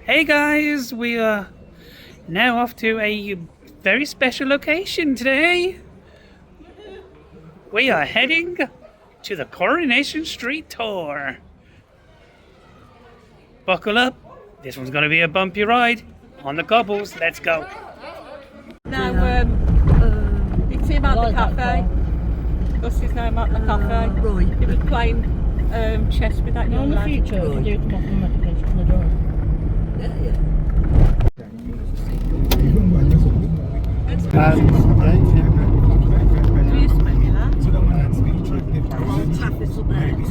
Hey guys, we are now off to a very special location today. We are heading to the Coronation Street tour. Buckle up, this one's going to be a bumpy ride on the cobbles. Let's go. Now, it's him at the cafe. Gus is now at the cafe. Right. He was playing chess with that young lad. In the future, we do come off and make a picture on the door. Do you smell me that?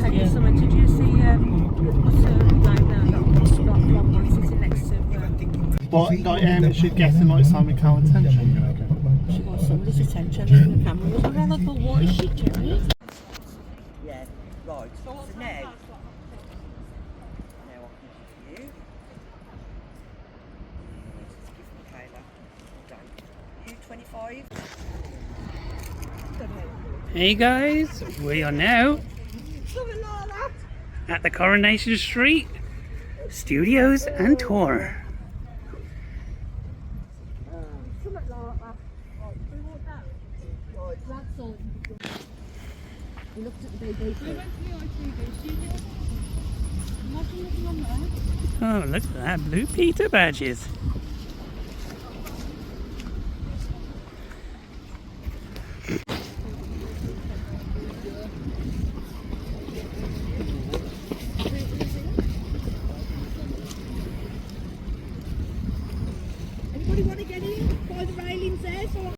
Take you somewhere. Did you see what's her name now? That sitting next to But it should get him like Simon Cowell's attention. She wants somebody's attention and the camera was around. But what is she doing? Yeah, right. So now I can give you. Just give Michaela a date. You 25. Hey guys, we are now at the Coronation Street Studios and Tour. We looked at the BBC. Oh, look at that, Blue Peter badges. Anybody want to get in by the railings there? So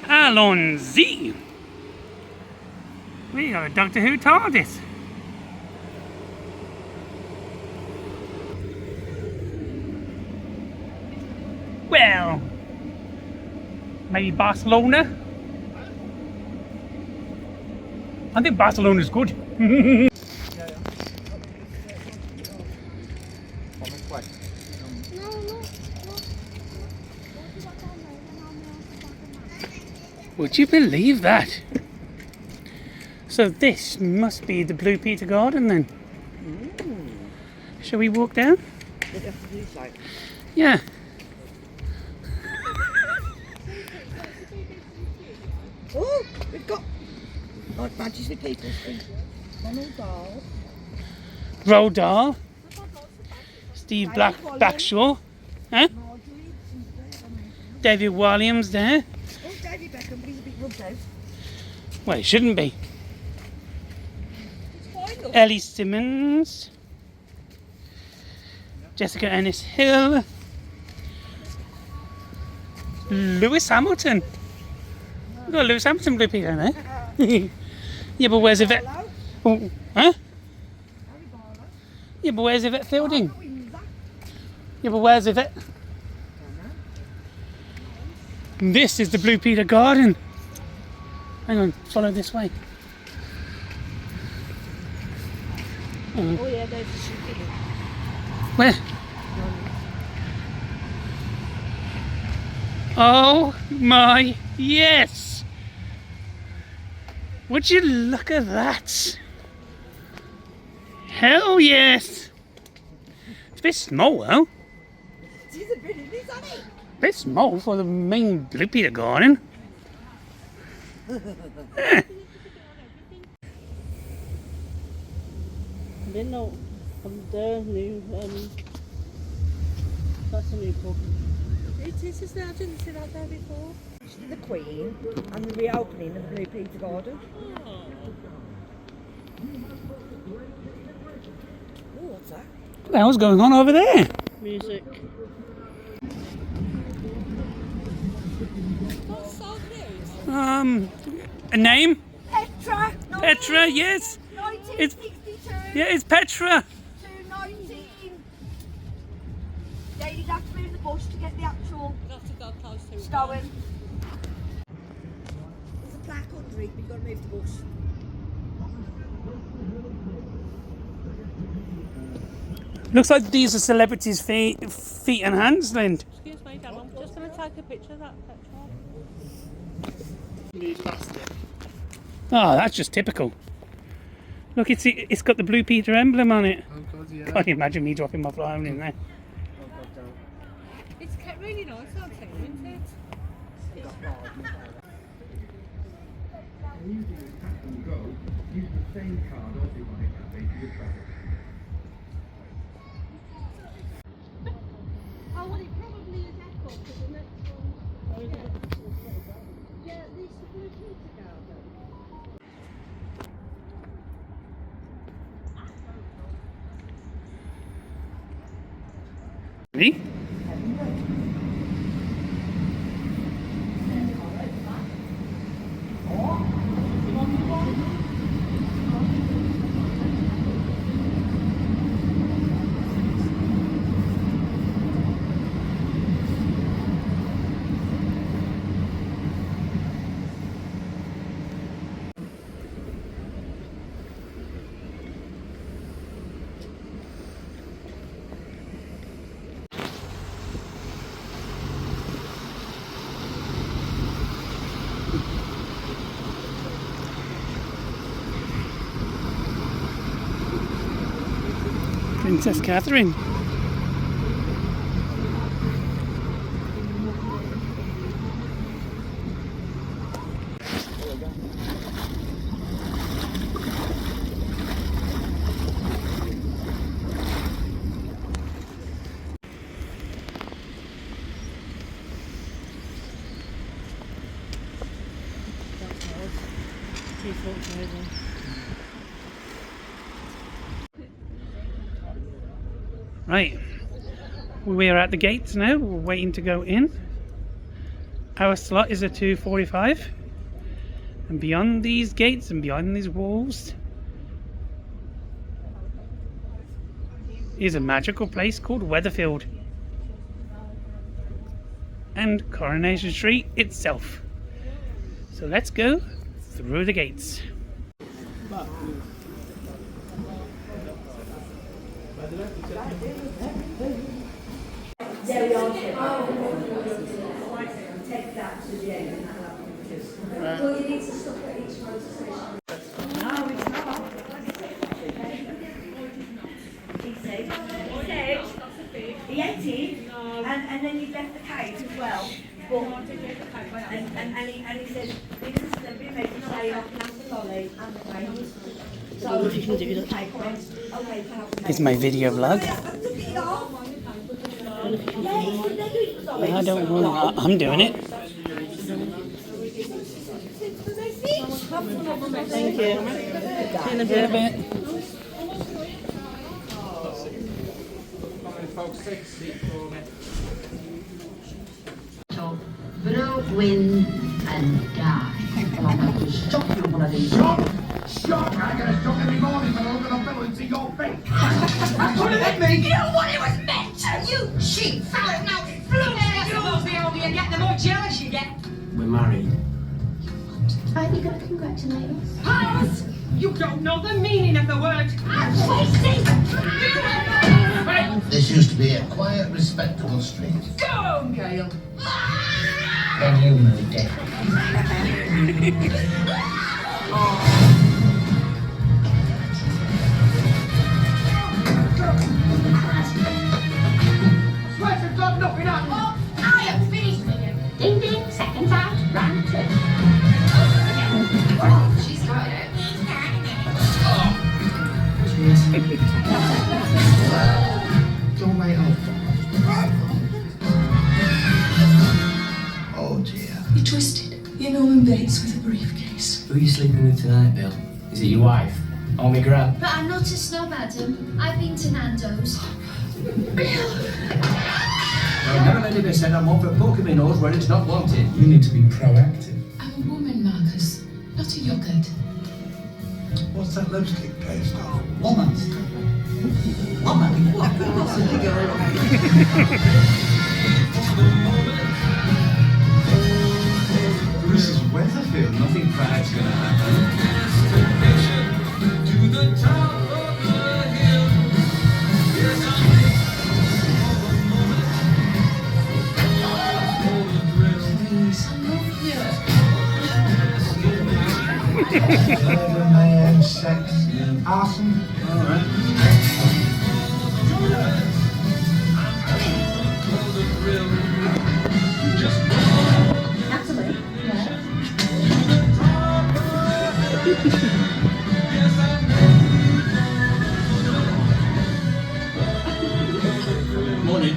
Allons-y! We got a Doctor Who TARDIS. Well, maybe Barcelona? I think Barcelona's good. Would you believe that? So this must be the Blue Peter Garden then. Shall we walk down? Yeah. Oh, we've got like badges with people. Roald Dahl. Steve Blackshaw. Huh? David Williams there. Oh, David Beckham, but he's a bit rubbed out. Well, it shouldn't be. Ellie Simmons. Jessica Ennis Hill. Lewis Hamilton. We've got Lewis Hamilton Blue Peter there. Yeah, but where's Yvette? Oh, huh? Yeah, but where's Yvette Fielding? Yeah, but where's Yvette? This is the Blue Peter Garden. Hang on, follow this way. oh yeah, there's the shooting. Where? Oh my, yes! Would you look at that? Hell yes! It's a bit small though. She's a bit in this, isn't it? A bit small for the main Blue Peter Garden. been no. From the new, that's a new pub. It is, isn't it? I didn't see that there before. The Queen and the reopening of the Blue Peter Garden. Oh. Oh, what's that? What the hell's going on over there? Music. That's so cute. A name? Petra! Petra, yes. 1962 Yeah, it's Petra. to 19... Yeah, you'd have to move the bush to get the actual You have to go close to it. stone. There's a plaque under it, but you've got to move the bush. Looks like these are celebrities' feet and hands, then. Excuse me, Dan, I'm just going to take a picture of that petrol. Need plastic. Oh, that's just typical. Look, it's got the Blue Peter emblem on it. Oh god, yeah. Can't you imagine me dropping my phone in there? Oh god, don't. It's kept really nice, I'll tell you, isn't it? Use the same card or device that they do travel. Oh, well, it probably is echo because the next one. Yeah, this is the Blue Peter Garden. Me? Princess Catherine. Right, we're at the gates now, we're waiting to go in. Our slot is at 2:45, and beyond these gates and beyond these walls is a magical place called Weatherfield and Coronation Street itself. So let's go through the gates. Take that to the end. Well, you need to stop at each motor station. No, it's not. He said, he ate it, and then you left the cage as well. But, and he said, because they've been made to say, I can have the lolly and the cage. So, What you can do that. okay, It's my video vlog. I don't know. I'm doing it. Thank you. See you in a bit. Blow, win, and die. And I'm going to stop you one of these. Stop! I get a shock every morning when I look at the bill and see your face. That's what it hit me! You know what it was meant to, you cheap fella. Now, flew there. The older you get, the more jealous you get. We're married. Aren't you going to congratulate us? Pals! You don't know the meaning of the word. I'm wasting. This used to be a quiet, respectable street. Go, Gail. Then you moved it. Swear to God, nothing happened. Oh, I am finished with you. Ding ding, second out, round two. She's got it. He's got it. Cheers. briefcase. Who are you sleeping with tonight, Bill? Is it your wife? Or me grab? But I'm not a snob, Adam. I've been to Nando's. I've never let it be said I'm one for poking my nose where it's not wanted. You need to be proactive. I'm a woman, Marcus, not a yogurt. What's that lipstick paste? Woman. This is Weatherfield. Nothing bad's gonna happen. Murder, mayhem, sex, arson. All right. Natalie? Morning.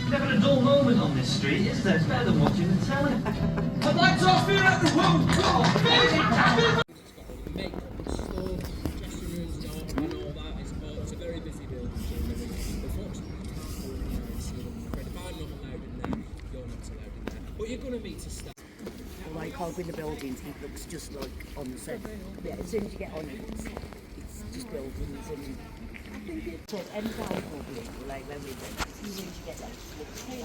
Never a dull moment on this street, is there? It's better than watching the telly. I'd like to offer you at the home. Like over in the buildings, it looks just like on the set. Yeah, as soon as you get on it, it's just buildings and I think it's any kind of building, like when we went, as soon as you get that, it looks like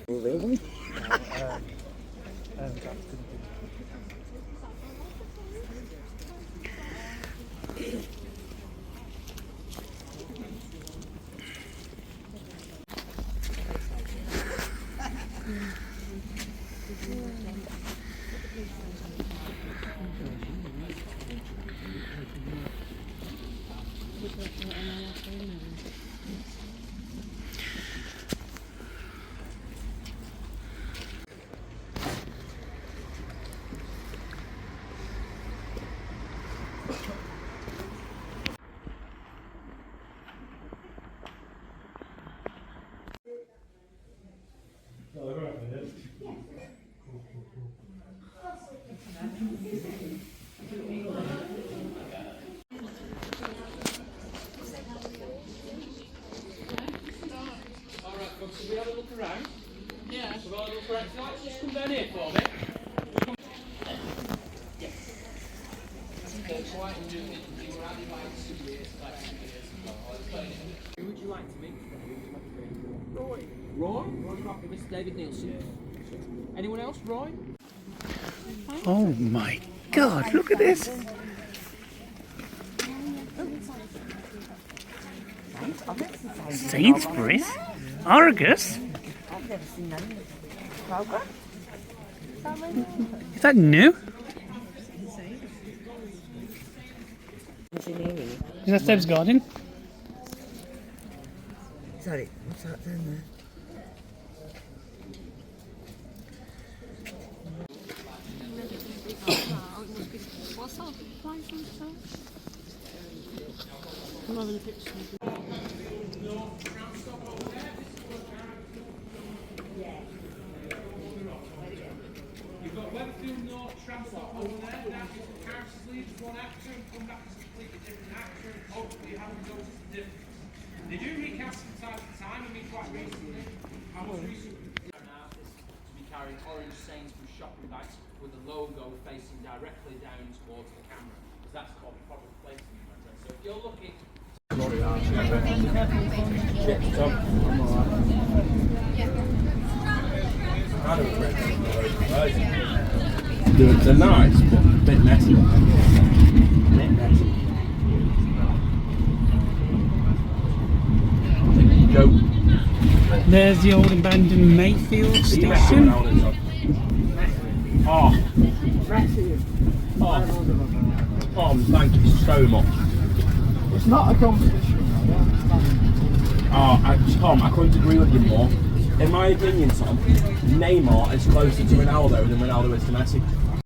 really? Should we have a look around? Yeah. Should we have a look around? Can you just come down here for me? Yes. Quite enjoying it. You were adding like 2 years, like 2 years ago. Who would you like to meet? Roy. Roy? Roy Crocker, Mr. David Nielsen. Anyone else? Roy? Oh my God, look at this. Sainsbury's? Argus? I've never seen that. Kroger? Is that new? Engineering. Is that Seb's garden? Sorry, what's that down there? I'm having a picture. You've got Webfield North tram stop over there. Now you can characters leave as one actor and come back as a completely different actor, and hopefully you haven't noticed the difference. They do recast from time to time. I mean, quite recently. I was recently an artist to be carrying orange Sainsbury's shopping bags with the logo facing directly down towards the camera, because that's called product placement. So if you're looking. They're nice, but a bit messy. Don't there's the old abandoned Mayfield Station. Oh, thank you so much. It's not a competition. Tom, I couldn't agree with you more. In my opinion, Tom, Neymar is closer to Ronaldo than Ronaldo is to Messi.